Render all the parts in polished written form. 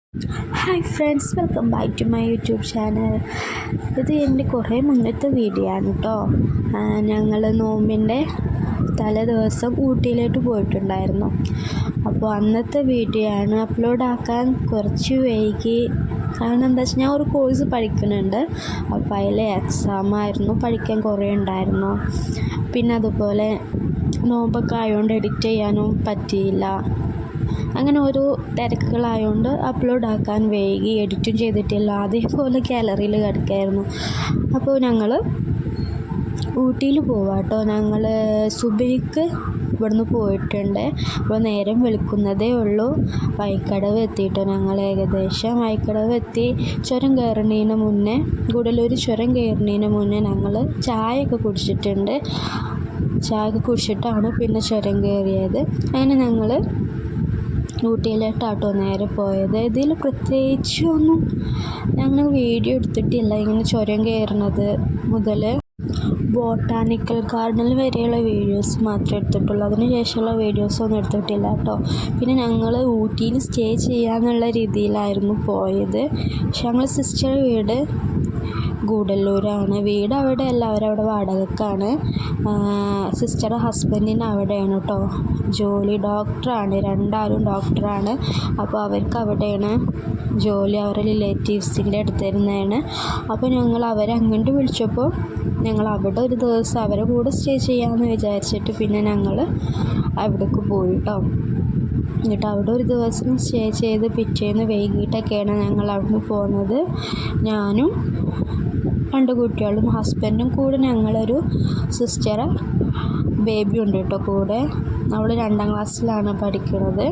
Hi friends, welcome back to my YouTube channel. ഇത് എൻ്റെ കുറേ മുന്നത്തെ വീഡിയോ ആണ് കേട്ടോ. ഞങ്ങൾ നോമ്പിൻ്റെ തലേ ദിവസം ഊട്ടിയിലോട്ട് പോയിട്ടുണ്ടായിരുന്നു. അപ്പോൾ അന്നത്തെ വീഡിയോ ആണ്. അപ്ലോഡ് ആക്കാൻ കുറച്ച് വൈകി. കാരണം എന്താ വെച്ചാൽ ഞാൻ ഒരു കോഴ്സ് പഠിക്കുന്നുണ്ട്. അപ്പോൾ അതിൽ എക്സാമായിരുന്നു, പഠിക്കാൻ കുറേ ഉണ്ടായിരുന്നു. പിന്നെ അതുപോലെ നോമ്പൊക്കെ ആയതുകൊണ്ട് എഡിറ്റ് ചെയ്യാനും പറ്റിയില്ല. അങ്ങനെ ഓരോ തിരക്കുകളായതുകൊണ്ട് അപ്ലോഡ് ആക്കാൻ വൈകി, എഡിറ്റും ചെയ്തിട്ടില്ല. അതേപോലെ ഗാലറിയിൽ കിടക്കായിരുന്നു. അപ്പോൾ ഞങ്ങൾ ഊട്ടിയിൽ പോവാം കേട്ടോ. ഞങ്ങൾ സുബഹിക്ക് ഇവിടുന്ന് പോയിട്ടുണ്ട്. അപ്പോൾ നേരം വെളുക്കുന്നതേ ഉള്ളൂ. വഴിക്കടവ് എത്തിയിട്ടോ. ഞങ്ങൾ ഏകദേശം വഴിക്കടവ് എത്തി. ചുരം കയറുന്നതിന് മുന്നേ, ഗൂഡല്ലൂർ ചുരം കയറുന്നതിന് മുന്നേ ഞങ്ങൾ ചായയൊക്കെ കുടിച്ചിട്ടുണ്ട്. ചായയൊക്കെ കുടിച്ചിട്ടാണ് പിന്നെ ചുരം കയറിയത്. അങ്ങനെ ഞങ്ങൾ ഊട്ടിയിലോട്ടാട്ടോ നേരെ പോയത്. ഇതിൽ പ്രത്യേകിച്ചൊന്നും ഞങ്ങൾ വീഡിയോ എടുത്തിട്ടില്ല. ഇങ്ങനെ ചുരം കയറുന്നത് മുതൽ ബോട്ടാണിക്കൽ ഗാർഡനിൽ വരെയുള്ള വീഡിയോസ് മാത്രമേ എടുത്തിട്ടുള്ളൂ. അതിന് ശേഷമുള്ള വീഡിയോസൊന്നും എടുത്തിട്ടില്ല കേട്ടോ. പിന്നെ ഞങ്ങൾ ഊട്ടിയിൽ സ്റ്റേ ചെയ്യാന്നുള്ള രീതിയിലായിരുന്നു പോയത്. പക്ഷെ ഞങ്ങൾ സിസ്റ്റർ വീട് ഗൂഡല്ലൂരാണ്. വീട് അവിടെ അല്ല, അവരവിടെ വാടകയ്ക്കാണ്. സിസ്റ്റർ ഹസ്ബൻഡിന് അവിടെയാണ് കേട്ടോ ജോലി. ഡോക്ടറാണ്, രണ്ടാളും ഡോക്ടറാണ്. അപ്പോൾ അവർക്ക് അവിടെയാണ് ജോലി. അവരുടെ റിലേറ്റീവ്സിൻ്റെ അടുത്തിരുന്നതാണ്. അപ്പോൾ ഞങ്ങൾ അവരെ അങ്ങോട്ട് വിളിച്ചപ്പോൾ ഞങ്ങൾ അവിടെ ഒരു ദിവസം അവരെ കൂടെ സ്റ്റേ ചെയ്യാമെന്ന് വിചാരിച്ചിട്ട് പിന്നെ ഞങ്ങൾ അവിടേക്ക് പോയി കേട്ടോ. എന്നിട്ട് അവിടെ ഒരു ദിവസം സ്റ്റേ ചെയ്ത് പിറ്റേന്ന് വൈകിട്ടൊക്കെയാണ് ഞങ്ങൾ അവിടുന്ന് പോകുന്നത്. ഞാനും 2 കുട്ടികളും ഹസ്ബൻഡും കൂടെ. ഞങ്ങളൊരു സിസ്റ്റർ ബേബി ഉണ്ട് കേട്ടോ കൂടെ. അവൾ 2ാം ക്ലാസ്സിലാണ് പഠിക്കുന്നത്.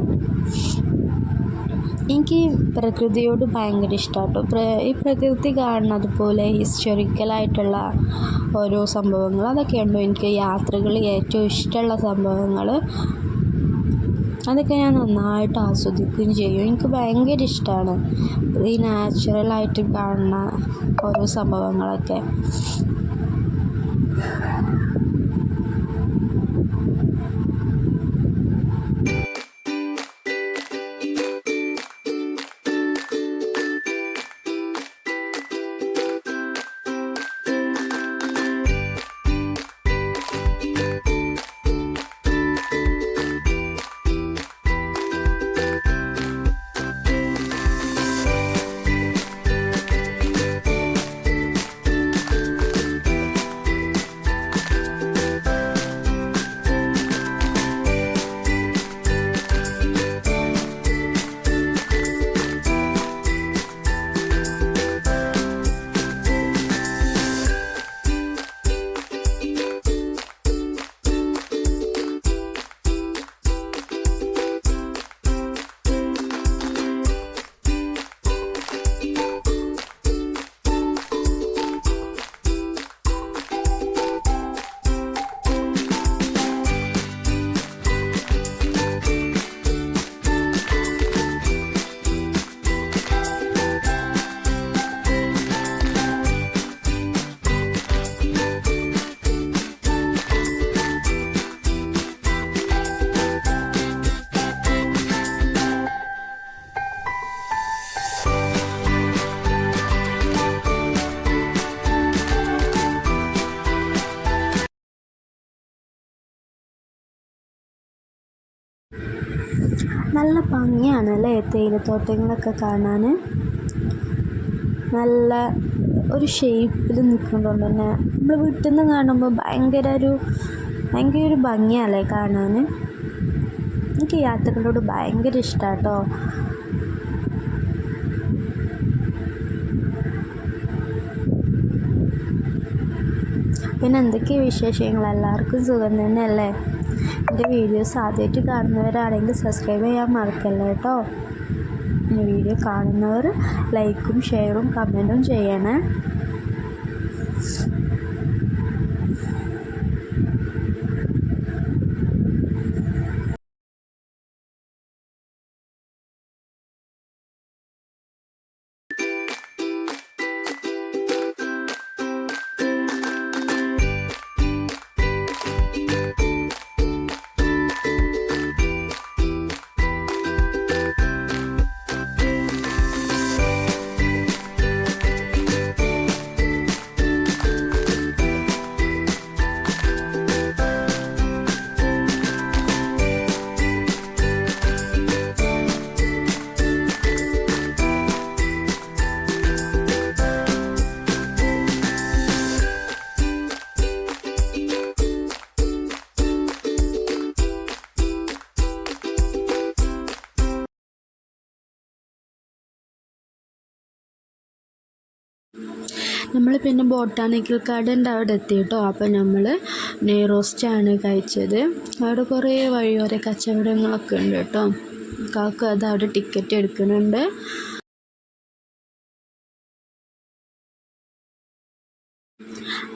എനിക്ക് പ്രകൃതിയോട് ഭയങ്കര ഇഷ്ടമാണ് കേട്ടോ. ഈ പ്രകൃതി കാണുന്നത് പോലെ ഹിസ്റ്റോറിക്കലായിട്ടുള്ള ഓരോ സംഭവങ്ങൾ, അതൊക്കെയുണ്ടോ എനിക്ക് യാത്രകളിൽ ഏറ്റവും ഇഷ്ടമുള്ള സംഭവങ്ങൾ. അതൊക്കെ ഞാൻ നന്നായിട്ട് ആസ്വദിക്കുകയും ചെയ്യും. എനിക്ക് ഭയങ്കര ഇഷ്ടമാണ് ഈ നാച്ചുറലായിട്ട് കാണുന്ന ഓരോ സംഭവങ്ങളൊക്കെ. നല്ല ഭംഗിയാണ് അല്ലേ തേയിലത്തോട്ടങ്ങളൊക്കെ കാണാൻ. നല്ല ഒരു ഷേപ്പിൽ നിൽക്കുന്നതുകൊണ്ട് തന്നെ നമ്മൾ വീട്ടിൽ നിന്ന് കാണുമ്പോൾ ഭയങ്കര ഒരു ഭംഗിയല്ലേ കാണാൻ. എനിക്ക് യാത്രകളോട് ഭയങ്കര ഇഷ്ടമാണ് കേട്ടോ. പിന്നെ എന്തൊക്കെയാണ് വിശേഷങ്ങൾ? എല്ലാവർക്കും സുഖം തന്നെയല്ലേ? എൻ്റെ വീഡിയോസ് ആദ്യമായിട്ട് കാണുന്നവരാണെങ്കിൽ സബ്സ്ക്രൈബ് ചെയ്യാൻ മറക്കല്ലേ കേട്ടോ. ഈ വീഡിയോ കാണുന്നവർ ലൈക്കും ഷെയറും കമൻറ്റും ചെയ്യണേ. നമ്മൾ പിന്നെ ബോട്ടാണിക്കൽ ഗാർഡൻ്റെ അവിടെ എത്തി കേട്ടോ. അപ്പോൾ നമ്മൾ നെയ്റോസ്റ്റാണ് കഴിച്ചത്. അവിടെ കുറേ വഴിയോര കച്ചവടങ്ങളൊക്കെ ഉണ്ട് കേട്ടോ. കാക്ക അത് അവിടെ ടിക്കറ്റ് എടുക്കുന്നുണ്ട്.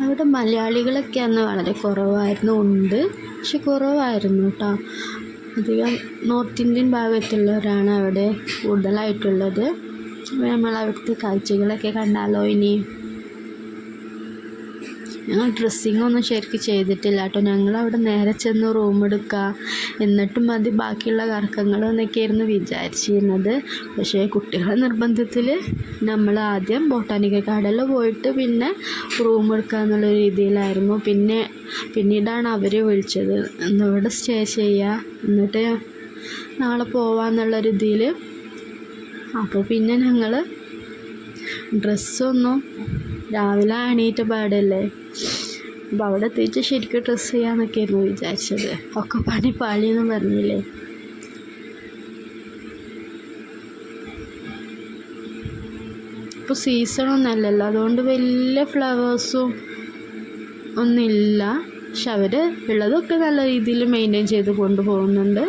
അവിടെ മലയാളികളൊക്കെ അന്ന് വളരെ കുറവായിരുന്നു, ഉണ്ട് പക്ഷെ കുറവായിരുന്നു കേട്ടോ. അധികം നോർത്ത് ഇന്ത്യൻ ഭാഗത്തുള്ളവരാണ് അവിടെ കൂടുതലായിട്ടുള്ളത്. നമ്മൾ അവിടുത്തെ കാഴ്ചകളൊക്കെ കണ്ടാലോ ഇനി. ഞങ്ങൾ ഡ്രസ്സിങ്ങൊന്നും ശരിക്കും ചെയ്തിട്ടില്ല കേട്ടോ. ഞങ്ങളവിടെ നേരെ ചെന്ന് റൂം എടുക്കുക, എന്നിട്ടും മതി ബാക്കിയുള്ള കറക്കങ്ങൾ എന്നൊക്കെയായിരുന്നു വിചാരിച്ചിരുന്നത്. പക്ഷേ കുട്ടികളുടെ നിർബന്ധത്തിൽ നമ്മൾ ആദ്യം ബൊട്ടാണിക്കൽ ഗാർഡനിൽ പോയിട്ട് പിന്നെ റൂം എടുക്കുക എന്നുള്ള രീതിയിലായിരുന്നു. പിന്നീടാണ് അവർ വിളിച്ചത് ഇന്നിവിടെ സ്റ്റേ ചെയ്യുക, എന്നിട്ട് നാളെ പോവാന്നുള്ള രീതിയിൽ. അപ്പോൾ പിന്നെ ഞങ്ങൾ ഡ്രസ്സൊന്നും രാവിലെ എണീറ്റ പാടല്ലേ, അപ്പോൾ അവിടെ എത്തിയിട്ട് ശരിക്കും ഡ്രസ്സ് ചെയ്യാമെന്നൊക്കെയായിരുന്നു വിചാരിച്ചത്. ഒക്കെ പണി പാളിയെന്ന് പറഞ്ഞില്ലേ. ഇപ്പോൾ സീസണൊന്നുമല്ലല്ലോ, അതുകൊണ്ട് വലിയ ഫ്ലവേഴ്സും ഒന്നുമില്ല. പക്ഷെ അവർ ഉള്ളതൊക്കെ നല്ല രീതിയിൽ മെയിൻറ്റെയിൻ ചെയ്ത് കൊണ്ടുപോകുന്നുണ്ട്.